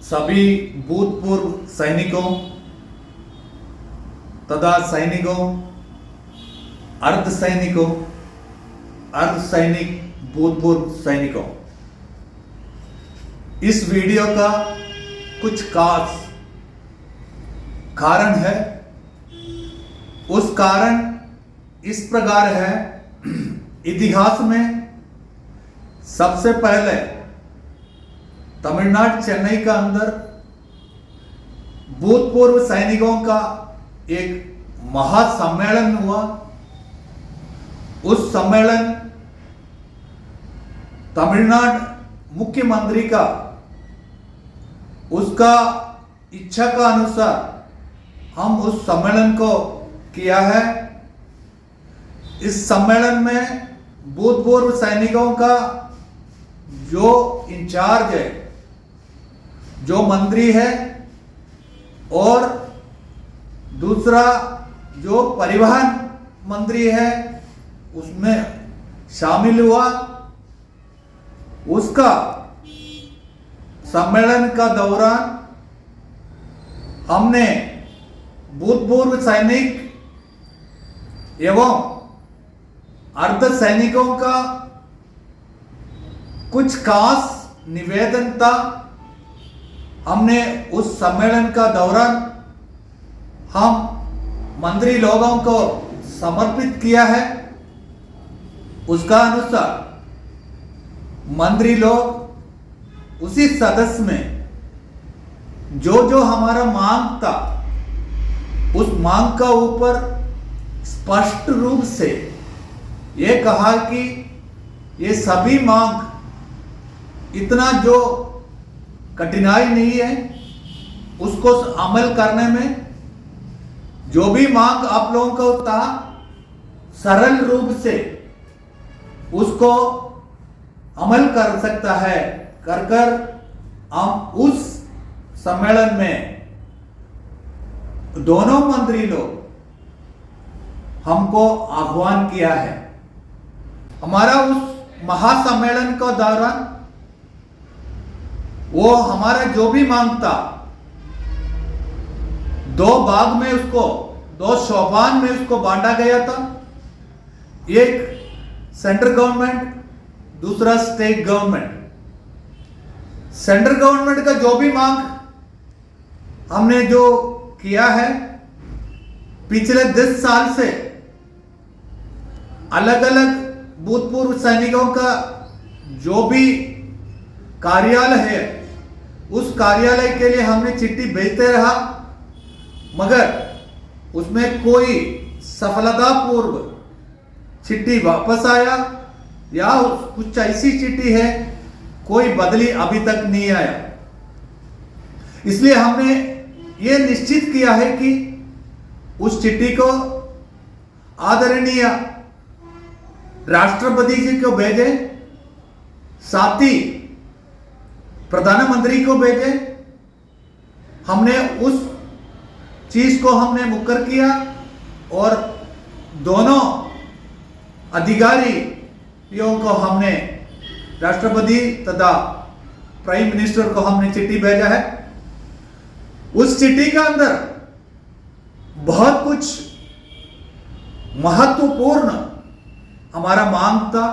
सभी भूतपूर्व सैनिकों तथा सैनिकों, अर्ध सैनिकों, अर्ध सैनिक, भूतपूर्व सैनिकों, इस वीडियो का कुछ खास कारण है। उस कारण इस प्रकार है। इतिहास में सबसे पहले तमिलनाडु चेन्नई का अंदर भूतपूर्व सैनिकों का एक महासम्मेलन हुआ। उस सम्मेलन तमिलनाडु मुख्यमंत्री का उसका इच्छा का अनुसार हम उस सम्मेलन को किया है। इस सम्मेलन में भूतपूर्व सैनिकों का जो इंचार्ज है, जो मंत्री है, और दूसरा जो परिवहन मंत्री है उसमें शामिल हुआ। उसका सम्मेलन का दौरान हमने भूतपूर्व सैनिक एवं अर्ध सैनिकों का कुछ खास निवेदन था। हमने उस सम्मेलन का दौरान हम मंत्री लोगों को समर्पित किया है। उसका अनुसार मंत्री लोग उसी सदस्य में जो हमारा मांग था उस मांग का ऊपर स्पष्ट रूप से ये कहा कि ये सभी मांग इतना जो कठिनाई नहीं है, उसको अमल करने में जो भी मांग आप लोगों को था सरल रूप से उसको अमल कर सकता है। कर हम उस सम्मेलन में दोनों मंत्री लोग हमको आह्वान किया है। हमारा उस महासम्मेलन का दौरान वो हमारा जो भी मांग था दो भाग में उसको, दो सोपान में उसको बांटा गया था। एक सेंट्रल गवर्नमेंट, दूसरा स्टेट गवर्नमेंट। सेंट्रल गवर्नमेंट का जो भी मांग हमने जो किया है, पिछले 10 साल से अलग अलग भूतपूर्व सैनिकों का जो भी कार्यालय है उस कार्यालय के लिए हमने चिट्ठी भेजते रहा, मगर उसमें कोई सफलतापूर्व चिट्ठी वापस आया या कुछ ऐसी चिट्ठी है कोई बदली अभी तक नहीं आया। इसलिए हमने ये निश्चित किया है कि उस चिट्ठी को आदरणीय राष्ट्रपति जी को भेजें, साथ ही प्रधानमंत्री को भेजें। हमने उस चीज को हमने मुकर किया और दोनों अधिकारियों को हमने, राष्ट्रपति तथा प्राइम मिनिस्टर को हमने चिट्ठी भेजा है। उस चिट्ठी के अंदर बहुत कुछ महत्वपूर्ण हमारा मांग था।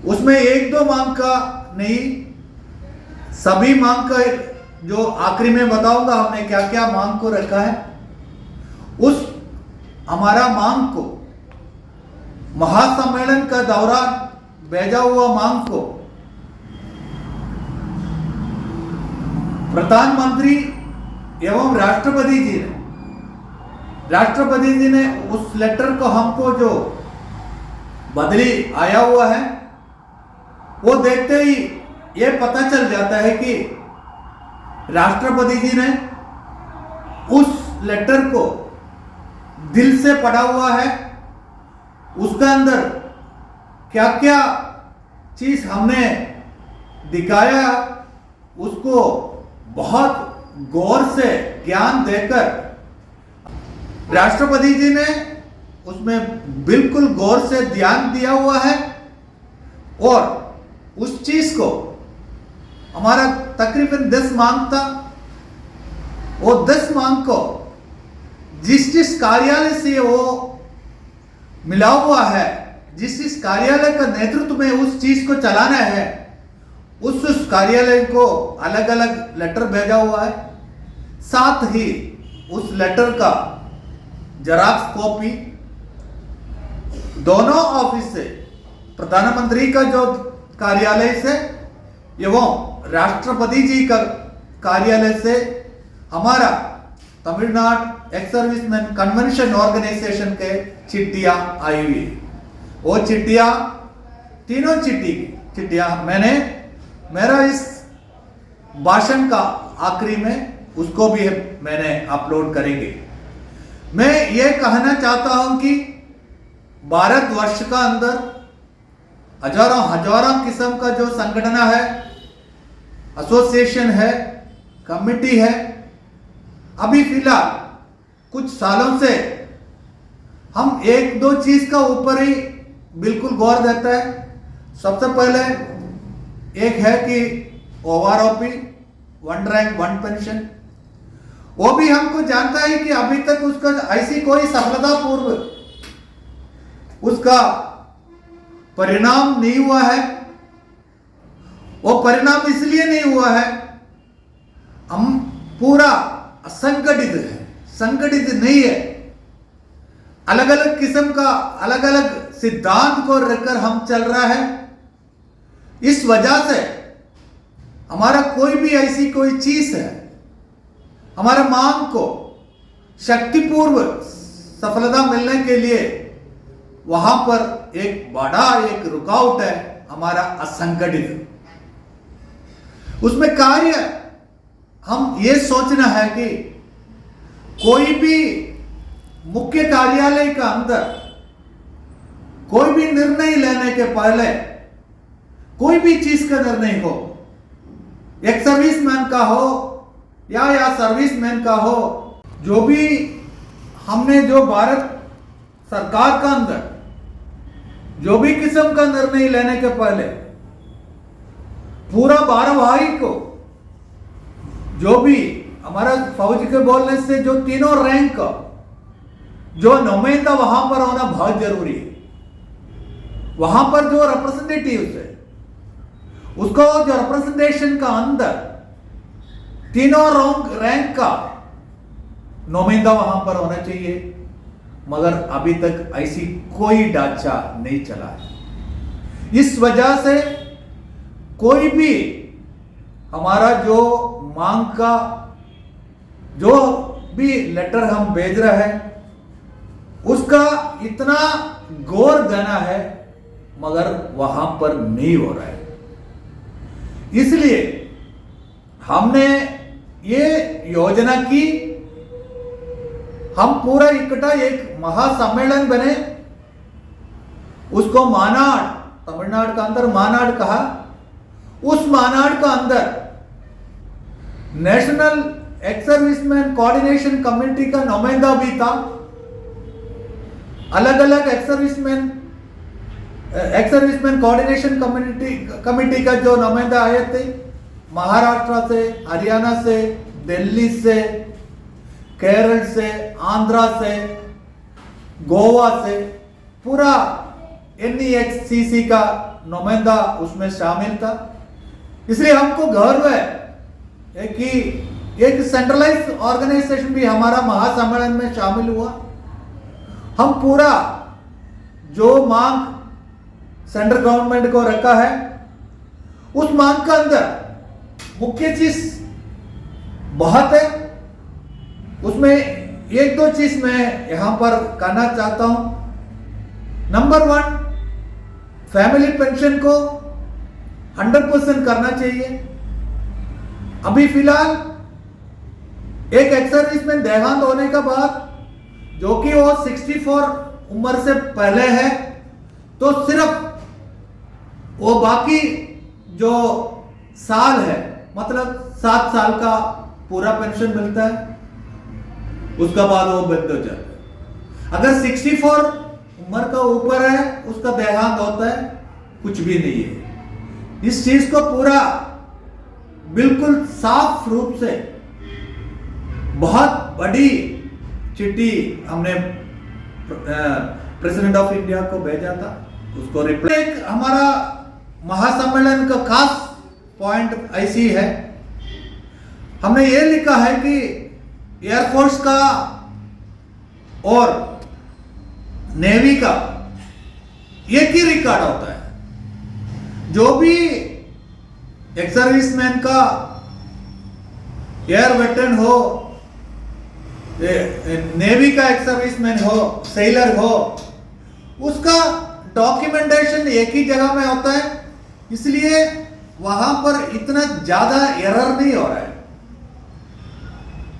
उसमें एक दो मांग का नहीं, सभी मांग का, जो आखिरी में बताऊंगा हमने क्या क्या मांग को रखा है। उस हमारा मांग को महासम्मेलन का दौरान भेजा हुआ मांग को प्रधानमंत्री एवं राष्ट्रपति जी ने उस लेटर को हमको जो बदली आया हुआ है वो देखते ही ये पता चल जाता है कि राष्ट्रपति जी ने उस लेटर को दिल से पढ़ा हुआ है। उसके अंदर क्या क्या चीज हमने दिखाया उसको बहुत गौर से ज्ञान देकर राष्ट्रपति जी ने उसमें बिल्कुल गौर से ध्यान दिया हुआ है और उस चीज को हमारा तकरीबन 10 मांग था। वो 10 मांग को जिस कार्यालय से वो मिला हुआ है, जिस कार्यालय का नेतृत्व में उस चीज को चलाना है, उस कार्यालय को अलग अलग लेटर भेजा हुआ है। साथ ही उस लेटर का जेरॉक्स कॉपी दोनों ऑफिस से, प्रधानमंत्री का जो कार्यालय से एवं राष्ट्रपति जी का कार्यालय से, हमारा Tamil Nadu ex serviceman convention organisation के चिट्ठियां आई हुई। वो चिट्ठियां, तीनों चिट्ठियां मेरा इस भाषण का आखिरी में उसको भी मैंने अपलोड करेंगे। मैं ये कहना चाहता हूं कि भारतवर्ष का अंदर हजारों किस्म का जो संगठन है, एसोसिएशन है, कमेटी है, अभी फिलहाल कुछ सालों से हम एक दो चीज का ऊपर ही बिल्कुल गौर देता है। सबसे पहले एक है कि OROP, one rank one pension, वो भी हमको जानता है कि अभी तक उसका ऐसी कोई सफलता पूर्व उसका परिणाम नहीं हुआ है। वो परिणाम इसलिए नहीं हुआ है, हम पूरा असंगठित है, संगठित नहीं है। अलग अलग किस्म का अलग अलग सिद्धांत को रखकर हम चल रहा है। इस वजह से हमारा कोई भी ऐसी कोई चीज है, हमारा मांग को शक्तिपूर्व सफलता मिलने के लिए वहां पर एक बड़ा एक रुकावट है हमारा असंगठित। उसमें कार्य हम ये सोचना है कि कोई भी मुख्य कार्यालय का अंदर कोई भी निर्णय लेने के पहले, कोई भी चीज का निर्णय हो, एक सर्विसमैन का हो या सर्विसमैन का हो, जो भी हमने जो भारत सरकार का अंदर जो भी किस्म का निर्णय लेने के पहले पूरा भारवाही को, जो भी हमारा फौज के बोलने से जो तीनों रैंक का जो नुमाइंदा वहां पर होना बहुत जरूरी है। वहां पर जो रिप्रेजेंटेटिव्स है, उसको जो रिप्रेजेंटेशन का अंदर तीनों रैंक का नुमाइंदा वहां पर होना चाहिए, मगर अभी तक ऐसी कोई ढांचा नहीं चला है। इस वजह से कोई भी हमारा जो मांग का जो भी लेटर हम भेज रहे हैं, उसका इतना गौर देना है, मगर वहां पर नहीं हो रहा है। इसलिए हमने ये योजना की, हम पूरा इकट्ठा एक महासम्मेलन बने, उसको मानाड, तमिलनाडु का अंदर मानाड कहा। उस मानाड का अंदर national ex serviceman coordination committee का नुमाइंदा भी था। अलग अलग एक्स सर्विसमैन कोऑर्डिनेशन कमेटी का जो नुमाइंदा आए थे, महाराष्ट्र से, हरियाणा से, दिल्ली से, केरल से, आंध्रा से, गोवा से, पूरा NEXCC का नुमाइंदा उसमें शामिल था। इसलिए हमको गर्व है कि एक सेंट्रलाइज ऑर्गेनाइजेशन भी हमारा महासम्मेलन में शामिल हुआ। हम पूरा जो मांग सेंट्रल गवर्नमेंट को रखा है, उस मांग का अंदर मुख्य चीज बहुत है। उसमें एक दो चीज मैं यहां पर कहना चाहता हूं। नंबर 1, फैमिली पेंशन को 100% करना चाहिए। अभी फिलहाल एक एक्स सर्विसमैन देहांत होने के बाद, जो कि वो 64 उम्र से पहले है, तो सिर्फ वो बाकी जो साल है, मतलब 7 साल का पूरा पेंशन मिलता है, उसका बाद वो बंद हो जाता है। अगर 64 उम्र का ऊपर है, उसका देहांत होता है, कुछ भी नहीं है। इस चीज को पूरा बिल्कुल साफ रूप से बहुत बड़ी चिट्ठी हमने प्रेसिडेंट ऑफ इंडिया को भेजा था, उसको रिप्लाई। एक हमारा महासम्मेलन का खास पॉइंट ऐसी है, हमने ये लिखा है कि एयरफोर्स का और नेवी का एक ही रिकॉर्ड होता है। जो भी एक्स सर्विसमैन का एयर वेटरन हो, नेवी का एक्स सर्विसमैन हो, सेलर हो, उसका डॉक्यूमेंटेशन एक ही जगह में होता है, इसलिए वहां पर इतना ज्यादा एरर नहीं हो रहा है।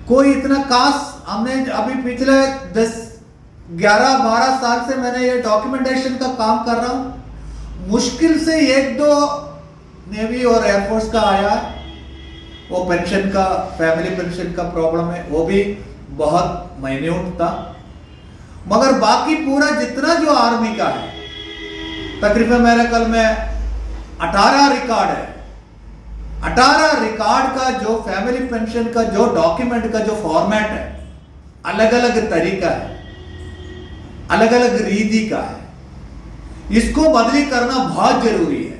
कोई इतना खास, हमने अभी पिछले 11-12 साल से मैंने ये डॉक्यूमेंटेशन का काम कर रहा हूं, मुश्किल से 1-2 नेवी और एयरफोर्स का आया, वो पेंशन का, फैमिली पेंशन का प्रॉब्लम है, वो भी बहुत माइन्यूट था। मगर बाकी पूरा जितना जो आर्मी का है, तकरीबन मेरे कल में 18 रिकॉर्ड है। 18 रिकॉर्ड का जो फैमिली पेंशन का जो डॉक्यूमेंट का जो फॉर्मेट है, अलग अलग तरीका है, अलग अलग रीति का है। इसको बदली करना बहुत जरूरी है।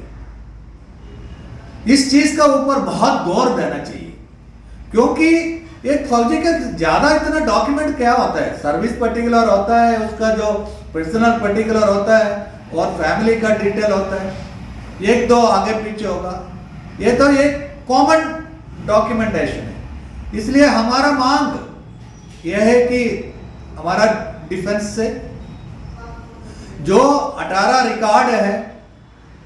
इस चीज का ऊपर बहुत गौर देना चाहिए, क्योंकि एक फौजी का ज्यादा इतना डॉक्यूमेंट क्या होता है, सर्विस पर्टिकुलर होता है, उसका जो पर्सनल पर्टिकुलर होता है, और फैमिली का डिटेल होता है, 1-2 आगे पीछे होगा। ये तो एक कॉमन डॉक्यूमेंटेशन है। इसलिए हमारा मांग यह है कि हमारा डिफेंस से जो 18 रिकॉर्ड है,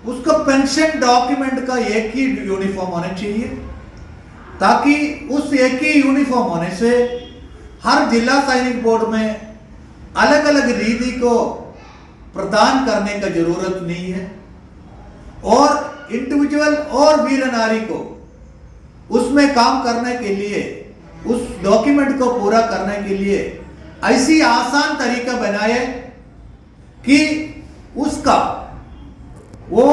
उसका पेंशन डॉक्यूमेंट का एक ही यूनिफॉर्म होना चाहिए, ताकि उस एक ही यूनिफॉर्म होने से हर जिला सैनिक बोर्ड में अलग अलग रीति को प्रदान करने का जरूरत नहीं है, और इंडिविजुअल और वीर नारी को उसमें काम करने के लिए, उस डॉक्यूमेंट को पूरा करने के लिए ऐसी आसान तरीका बनाए कि उसका वो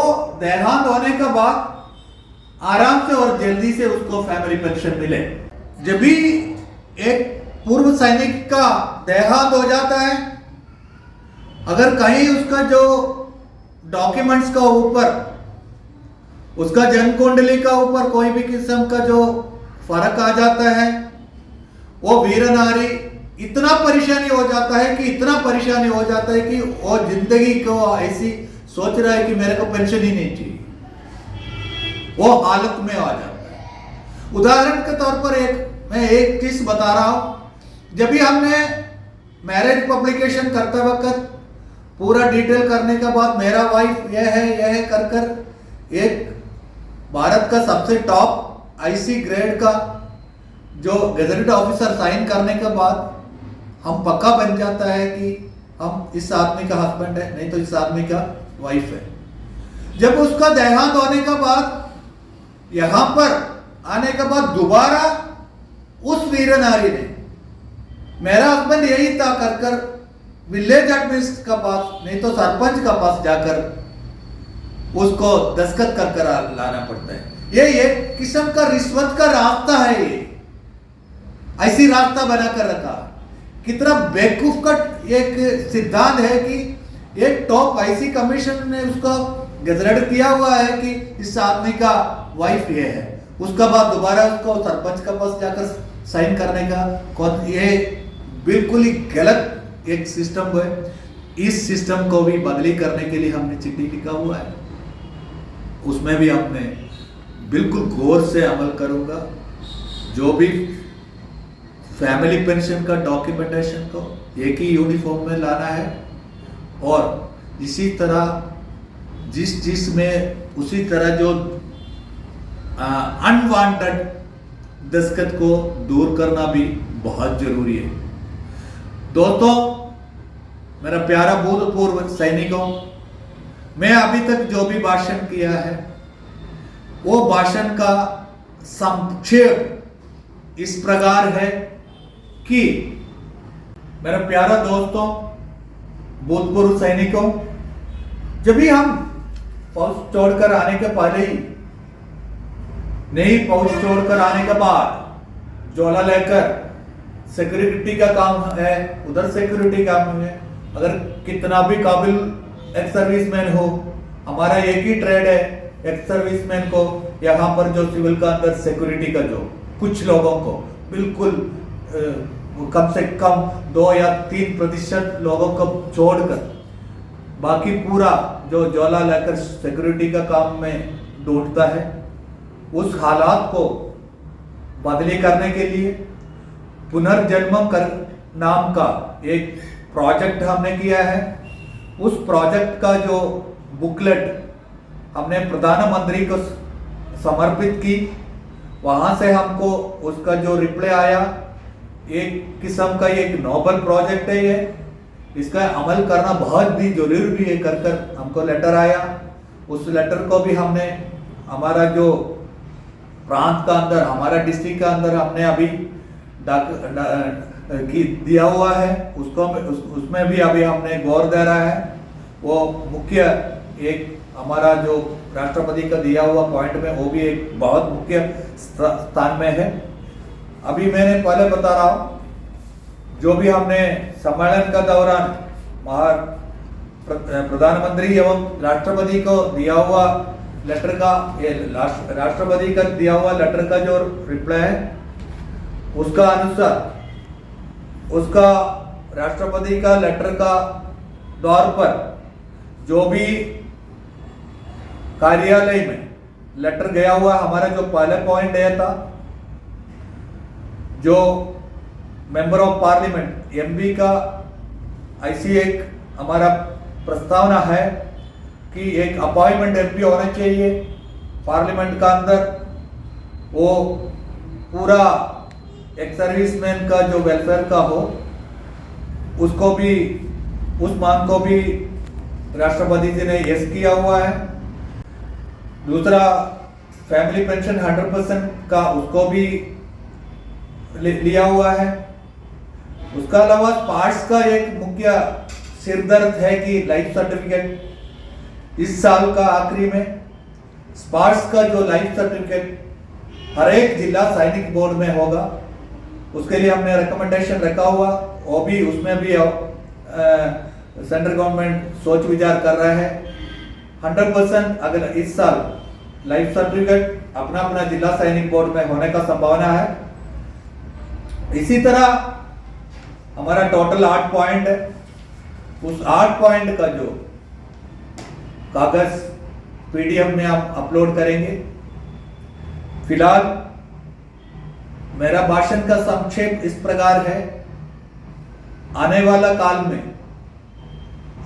देहांत होने के बाद आराम से और जल्दी से उसको फैमिली पेंशन मिले। जब भी एक पूर्व सैनिक का देहांत हो जाता है, अगर कहीं उसका जो डॉक्यूमेंट्स का ऊपर, उसका जन्म कुंडली का ऊपर कोई भी किस्म का जो फर्क आ जाता है, वो वीर नारी इतना परेशानी हो जाता है कि इतना परेशानी हो जाता है कि वो जिंदगी को ऐसी सोच रहा है कि मेरे को पेंशन ही नहीं चाहिए, वो हालत में आ जाता है। उदाहरण के तौर पर मैं एक चीज बता रहा हूं, जब भी हमने मैरिज पब्लिकेशन करते वक्त पूरा डिटेल करने के बाद मेरा वाइफ यह है कर कर एक भारत का सबसे टॉप आईसी ग्रेड का जो गजेटेड ऑफिसर साइन करने के बाद हम पक्का बन जाता है कि हम इस आदमी का हस्बैंड है, नहीं तो इस आदमी का वाइफ है। जब उसका देहांत होने के बाद यहां पर आने के बाद दोबारा उस वीर नारी ने मेरा हस्बैंड यही था कर कर विलेज एडमिनिस्ट्रेटर का पास, नहीं तो सरपंच का पास जाकर उसको दस्तखत कर कर लाना पड़ता है। ये एक किस्म का रिश्वत का रास्ता है, ये ऐसी रास्ता बनाकर रखा। कितना बेवकूफ का एक सिद्धांत है कि एक टॉप आईसी कमीशन ने उसको गजरेट किया हुआ है कि इस आदमी का वाइफ ये है, उसका बाद दोबारा उसको सरपंच का पास जाकर साइन करने का, ये बिल्कुल ही गलत एक सिस्टम है। इस सिस्टम को भी बदली करने के लिए हमने चिट्ठी लिखा हुआ है, उसमें भी हमने बिल्कुल गौर से अमल करूंगा। जो भी फैमिली पेंशन का डॉक्यूमेंटेशन को एक ही यूनिफॉर्म में लाना है, और इसी तरह जिस चीज में उसी तरह जो अनवांटेड दस्तखत को दूर करना भी बहुत जरूरी है। दोस्तों, मेरा प्यारा भूतपूर्व सैनिकों, मैं अभी तक जो भी भाषण किया है वो भाषण का संक्षेप इस प्रकार है कि मेरा प्यारा दोस्तों, भूतपूर्व सैनिकों, जब भी हम फौज छोड़कर आने के पहले ही नई पहुंच छोड़कर आने के बाद झोला लेकर सिक्योरिटी का काम है, उधर सिक्योरिटी काम है। अगर कितना भी काबिल एक्स सर्विसमैन हो, हमारा एक ही ट्रेड है एक्स सर्विसमैन को यहाँ पर जो सिविल का अंदर सिक्योरिटी का जो कुछ लोगों को बिल्कुल कम से कम 2 या 3% लोगों को छोड़कर बाकी पूरा जो झोला लेकर सिक्योरिटी का काम में ढूंढता है, उस हालात को बदली करने के लिए पुनर्जन्म कर नाम का एक प्रोजेक्ट हमने किया है। उस प्रोजेक्ट का जो बुकलेट हमने प्रधानमंत्री को समर्पित की, वहां से हमको उसका जो रिप्लाई आया, एक किस्म का एक नोबल प्रोजेक्ट है ये, इसका अमल करना बहुत भी जरूरी भी है कर हमको लेटर आया। उस लेटर को भी हमने हमारा जो प्रांत का अंदर, हमारा डिस्ट्रिक्ट का अंदर हमने अभी दिया हुआ है, उसमें भी अभी हमने गौर दे रहा है। वो मुख्य एक हमारा जो राष्ट्रपति का दिया हुआ पॉइंट में, वो भी एक बहुत मुख्य स्थान में है। अभी मैंने पहले बता रहा हूं, जो भी हमने सम्मेलन का दौरान प्रधानमंत्री एवं राष्ट्रपति को दिया हुआ लेटर का, राष्ट्रपति का दिया हुआ लेटर का जो रिप्लाई है, उसका अनुसार उसका राष्ट्रपति का लेटर का तौर पर जो भी कार्यालय में लेटर गया हुआ, हमारा जो पहले पॉइंट यह था, जो मेंबर ऑफ पार्लियामेंट एमपी का ऐसी एक हमारा प्रस्तावना है कि एक अपॉइंटमेंट एमपी होना चाहिए पार्लियामेंट का अंदर। वो पूरा एक सर्विसमैन का जो वेलफेयर का हो, उसको भी, उस मांग को भी राष्ट्रपति जी ने यस किया हुआ है। दूसरा, फैमिली पेंशन 100% का उसको भी लिया हुआ है। उसका अलावा स्पार्क्स का एक मुख्य सिरदर्द है कि लाइफ सर्टिफिकेट इस साल का आखिरी में स्पार्क्स का जो लाइफ सर्टिफिकेट हर एक जिला सैनिक बोर्ड में होगा, उसके लिए हमने रिकमेंडेशन रखा हुआ। वो भी, उसमें भी सेंट्रल गवर्नमेंट सोच विचार कर रहा है। 100% अगर इस साल लाइफ सर्टिफिकेट अपना अपना जिला सैनिक बोर्ड में होने का संभावना है। इसी तरह हमारा टोटल 8 पॉइंट है। उस 8 पॉइंट का जो कागज पीडीएफ में हम अपलोड करेंगे। फिलहाल मेरा भाषण का संक्षेप इस प्रकार है, आने वाला काल में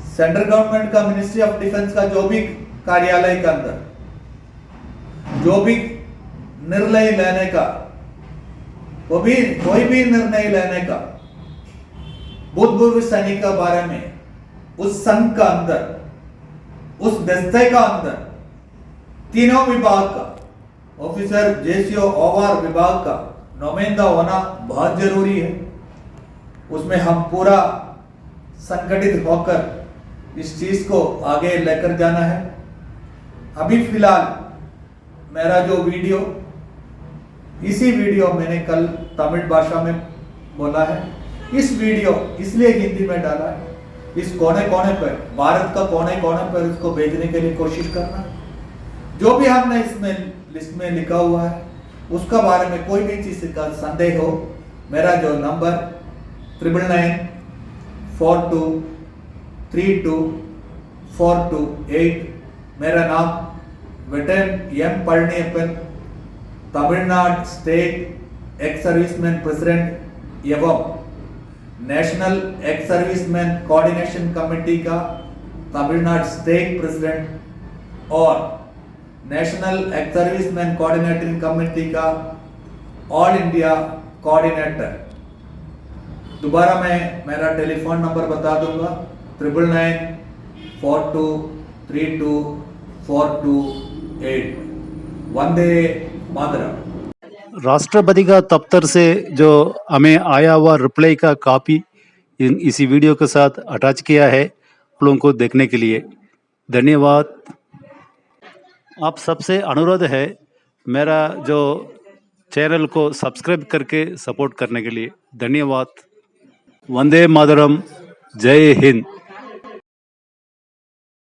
सेंट्रल गवर्नमेंट का मिनिस्ट्री ऑफ डिफेंस का जो भी कार्यालय के अंदर जो भी निर्णय लेने का, वो भी कोई भी निर्णय लेने का भूतपूर्व सैनिक के बारे में उस संघ का अंदर, उस दस्ते का अंदर तीनों विभाग का ऑफिसर, जेसीओ, ओवार विभाग का नुमाइंदा होना बहुत जरूरी है। उसमें हम पूरा संगठित होकर इस चीज को आगे लेकर जाना है। अभी फिलहाल मेरा जो वीडियो, इसी वीडियो मैंने कल तमिल भाषा में बोला है। इस वीडियो इसलिए हिंदी में डाला है, इस कोने कोने पर, भारत का कोने कोने पर इसको भेजने के लिए कोशिश करना। जो भी हमने इसमें लिस्ट में लिखा हुआ है, उसका बारे में कोई भी चीज का संदेह हो, मेरा जो नंबर 9992324228, मेरा नाम veteran M Palaniappan, Tamil Nadu state ex serviceman president एवं national ex serviceman coordination committee का तमिलनाडु स्टेट प्रेसिडेंट और national ex serviceman coordinating committee का ऑल इंडिया कोऑर्डिनेटर। दोबारा मैं मेरा टेलीफोन नंबर बता दूंगा, 9992324228। वंदे मातरम। राष्ट्रपति का दफ्तर से जो हमें आया हुआ रिप्लाई का कॉपी इसी वीडियो के साथ अटैच किया है आप लोगों को देखने के लिए धन्यवाद। आप सबसे अनुरोध है मेरा जो चैनल को सब्सक्राइब करके सपोर्ट करने के लिए धन्यवाद। वंदे मातरम। जय हिंद।